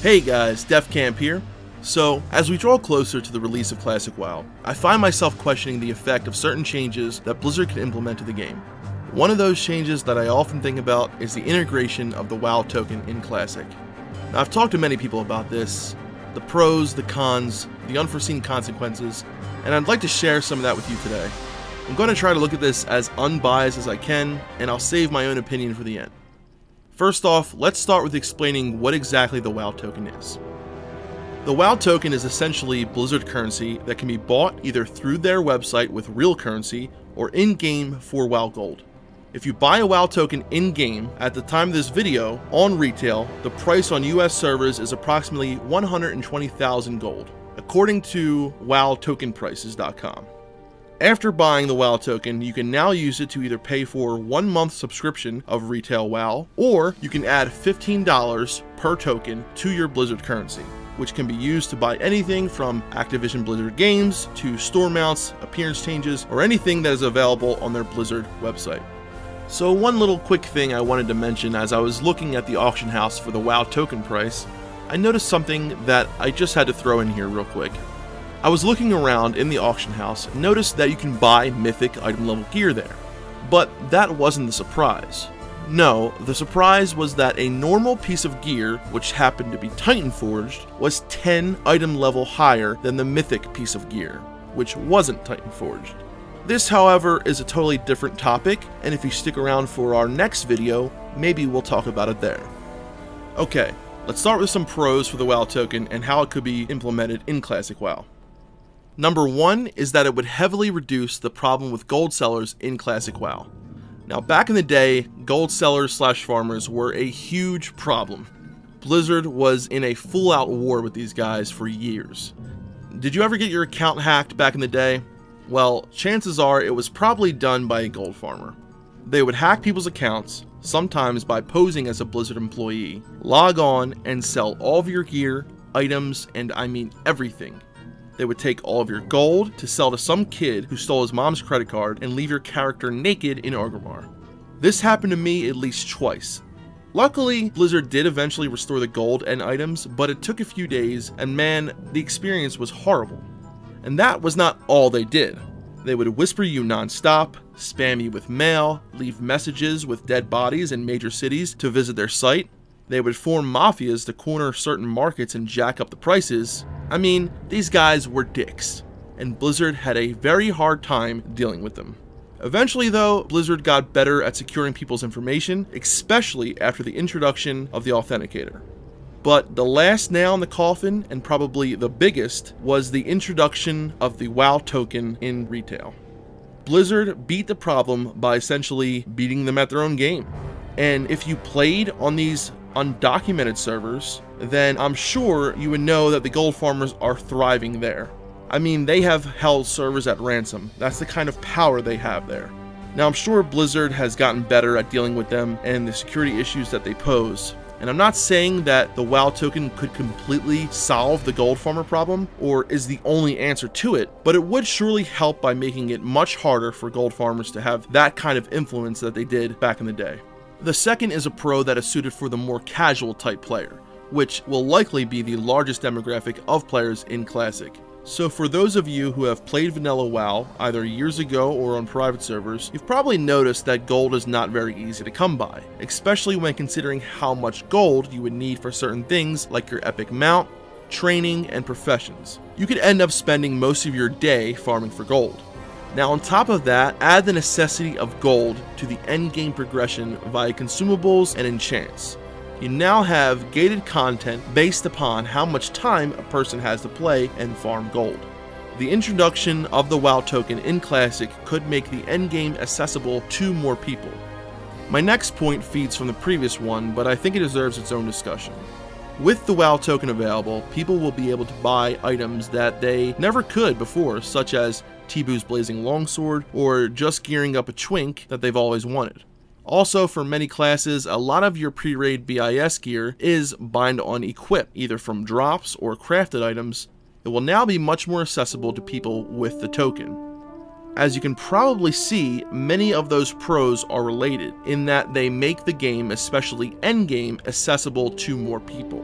Hey guys, DefCamp here. So, as we draw closer to the release of Classic WoW, I find myself questioning the effect of certain changes that Blizzard can implement to the game. One of those changes that I often think about is the integration of the WoW token in Classic. Now, I've talked to many people about this, the pros, the cons, the unforeseen consequences, and I'd like to share some of that with you today. I'm going to try to look at this as unbiased as I can, and I'll save my own opinion for the end. First off, let's start with explaining what exactly the WoW token is. The WoW token is essentially Blizzard currency that can be bought either through their website with real currency or in-game for WoW Gold. If you buy a WoW token in-game, at the time of this video, on retail, the price on US servers is approximately 120,000 gold, according to WoWTokenPrices.com. After buying the WoW token, you can now use it to either pay for 1 month subscription of retail WoW, or you can add $15 per token to your Blizzard currency, which can be used to buy anything from Activision Blizzard games to store mounts, appearance changes, or anything that is available on their Blizzard website. So one little quick thing I wanted to mention as I was looking at the auction house for the WoW token price, I noticed something that I just had to throw in here real quick. I was looking around in the auction house and noticed that you can buy mythic item level gear there. But that wasn't the surprise. No, the surprise was that a normal piece of gear, which happened to be Titan Forged, was 10 item level higher than the mythic piece of gear, which wasn't Titan Forged. This, however, is a totally different topic, and if you stick around for our next video, maybe we'll talk about it there. Okay, let's start with some pros for the WoW token and how it could be implemented in Classic WoW. Number 1 is that it would heavily reduce the problem with gold sellers in Classic WoW. Now, back in the day, gold sellers / farmers were a huge problem. Blizzard was in a full-out war with these guys for years. Did you ever get your account hacked back in the day? Well, chances are it was probably done by a gold farmer. They would hack people's accounts, sometimes by posing as a Blizzard employee, log on and sell all of your gear, items, and I mean everything. They would take all of your gold to sell to some kid who stole his mom's credit card and leave your character naked in Orgrimmar. This happened to me at least twice. Luckily, Blizzard did eventually restore the gold and items, but it took a few days, and man, the experience was horrible. And that was not all they did. They would whisper you non-stop, spam you with mail, leave messages with dead bodies in major cities to visit their site. They would form mafias to corner certain markets and jack up the prices. I mean, these guys were dicks, and Blizzard had a very hard time dealing with them. Eventually though, Blizzard got better at securing people's information, especially after the introduction of the Authenticator. But the last nail in the coffin, and probably the biggest, was the introduction of the WoW token in retail. Blizzard beat the problem by essentially beating them at their own game. And if you played on these undocumented servers, then I'm sure you would know that the gold farmers are thriving there. I mean, they have held servers at ransom. That's the kind of power they have there. Now, I'm sure Blizzard has gotten better at dealing with them and the security issues that they pose. And I'm not saying that the WoW token could completely solve the gold farmer problem or is the only answer to it, but it would surely help by making it much harder for gold farmers to have that kind of influence that they did back in the day. The second is a pro that is suited for the more casual type player, which will likely be the largest demographic of players in Classic. So for those of you who have played vanilla WoW, either years ago or on private servers, you've probably noticed that gold is not very easy to come by, especially when considering how much gold you would need for certain things like your epic mount, training, and professions. You could end up spending most of your day farming for gold. Now on top of that, add the necessity of gold to the endgame progression via consumables and enchants. You now have gated content based upon how much time a person has to play and farm gold. The introduction of the WoW token in Classic could make the endgame accessible to more people. My next point feeds from the previous one, but I think it deserves its own discussion. With the WoW token available, people will be able to buy items that they never could before, such as Tibu's Blazing Longsword, or just gearing up a Twink that they've always wanted. Also, for many classes, a lot of your pre-raid BIS gear is bind on equip, either from drops or crafted items. It will now be much more accessible to people with the token. As you can probably see, many of those pros are related, in that they make the game, especially endgame, accessible to more people.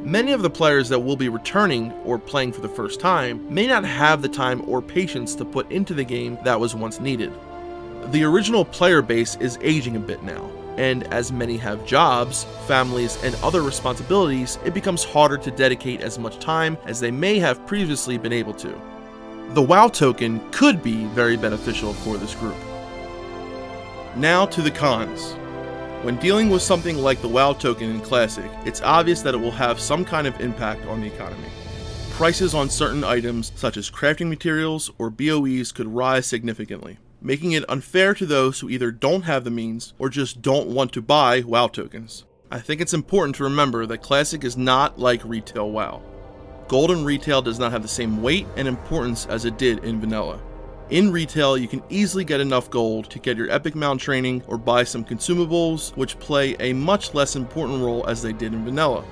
Many of the players that will be returning or playing for the first time may not have the time or patience to put into the game that was once needed. The original player base is aging a bit now, and as many have jobs, families, and other responsibilities, it becomes harder to dedicate as much time as they may have previously been able to. The WoW token could be very beneficial for this group. Now to the cons. When dealing with something like the WoW token in Classic, it's obvious that it will have some kind of impact on the economy. Prices on certain items, such as crafting materials or BOEs, could rise significantly, making it unfair to those who either don't have the means or just don't want to buy WoW tokens. I think it's important to remember that Classic is not like retail WoW. Gold in retail does not have the same weight and importance as it did in vanilla. In retail, you can easily get enough gold to get your epic mount training or buy some consumables, which play a much less important role as they did in vanilla.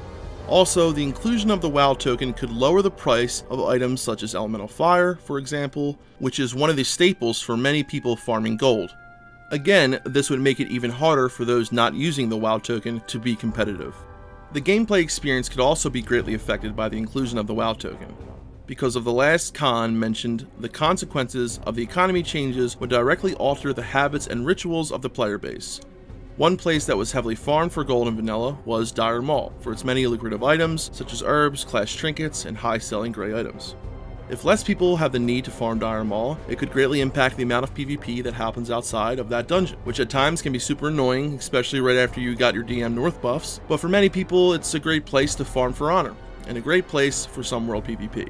Also, the inclusion of the WoW token could lower the price of items such as elemental fire, for example, which is one of the staples for many people farming gold. Again, this would make it even harder for those not using the WoW token to be competitive. The gameplay experience could also be greatly affected by the inclusion of the WoW token. Because of the last con mentioned, the consequences of the economy changes would directly alter the habits and rituals of the player base. One place that was heavily farmed for gold in vanilla was Dire Maul, for its many lucrative items such as herbs, class trinkets, and high-selling gray items. If less people have the need to farm Dire Maul, it could greatly impact the amount of PvP that happens outside of that dungeon, which at times can be super annoying, especially right after you got your DM North buffs, but for many people it's a great place to farm for honor, and a great place for some world PvP.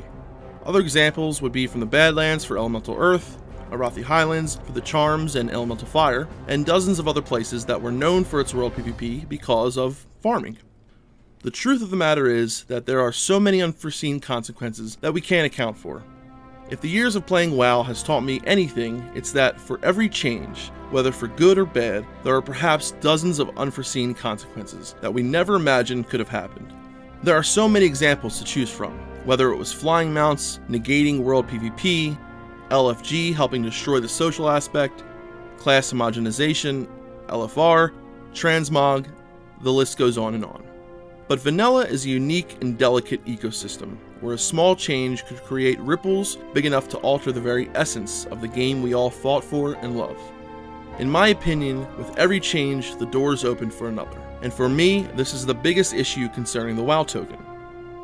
Other examples would be from the Badlands for Elemental Earth, Arathi Highlands for the Charms and Elemental Fire, and dozens of other places that were known for its world PvP because of farming. The truth of the matter is that there are so many unforeseen consequences that we can't account for. If the years of playing WoW has taught me anything, it's that for every change, whether for good or bad, there are perhaps dozens of unforeseen consequences that we never imagined could have happened. There are so many examples to choose from, whether it was flying mounts, negating world PvP, LFG helping destroy the social aspect, class homogenization, LFR, transmog, the list goes on and on. But vanilla is a unique and delicate ecosystem, where a small change could create ripples big enough to alter the very essence of the game we all fought for and love. In my opinion, with every change, the doors open for another. And for me, this is the biggest issue concerning the WoW token.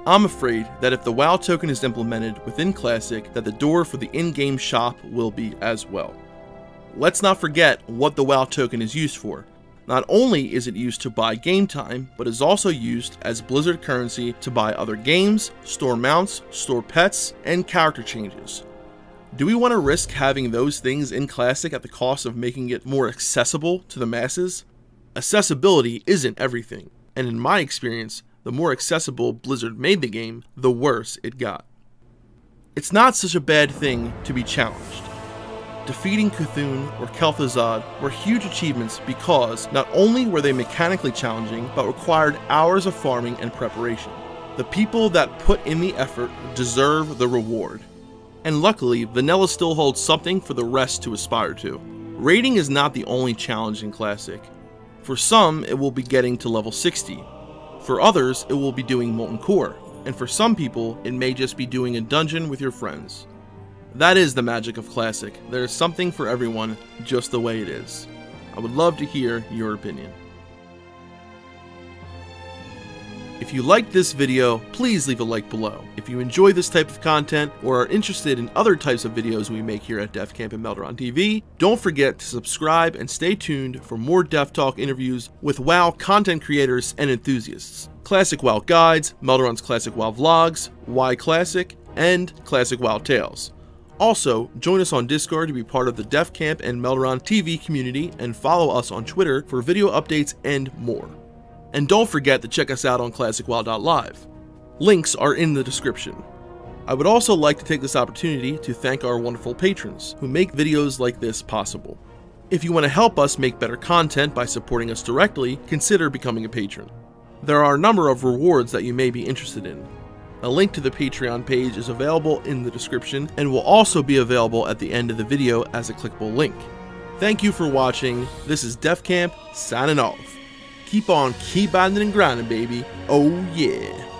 I'm afraid that if the WoW token is implemented within Classic, that the door for the in-game shop will be as well. Let's not forget what the WoW token is used for. Not only is it used to buy game time, but is also used as Blizzard currency to buy other games, store mounts, store pets, and character changes. Do we want to risk having those things in Classic at the cost of making it more accessible to the masses? Accessibility isn't everything, and in my experience, the more accessible Blizzard made the game, the worse it got. It's not such a bad thing to be challenged. Defeating Cthulhu or Kel'Thuzad were huge achievements because not only were they mechanically challenging, but required hours of farming and preparation. The people that put in the effort deserve the reward. And luckily, vanilla still holds something for the rest to aspire to. Raiding is not the only challenge in Classic. For some, it will be getting to level 60. For others, it will be doing Molten Core. And for some people, it may just be doing a dungeon with your friends. That is the magic of Classic. There is something for everyone, just the way it is. I would love to hear your opinion. If you liked this video, please leave a like below. If you enjoy this type of content or are interested in other types of videos we make here at DefCamp and Melderon TV, don't forget to subscribe and stay tuned for more DefTalk interviews with WoW content creators and enthusiasts. Classic WoW guides, Melderon's Classic WoW vlogs, Why Classic, and Classic WoW Tales. Also, join us on Discord to be part of the DefCamp and Melderon TV community and follow us on Twitter for video updates and more. And don't forget to check us out on ClassicWoW.live. Links are in the description. I would also like to take this opportunity to thank our wonderful patrons who make videos like this possible. If you want to help us make better content by supporting us directly, consider becoming a patron. There are a number of rewards that you may be interested in. A link to the Patreon page is available in the description and will also be available at the end of the video as a clickable link. Thank you for watching. This is DefCamp signing off. Keep on keep grinding and grinding, baby. Oh yeah.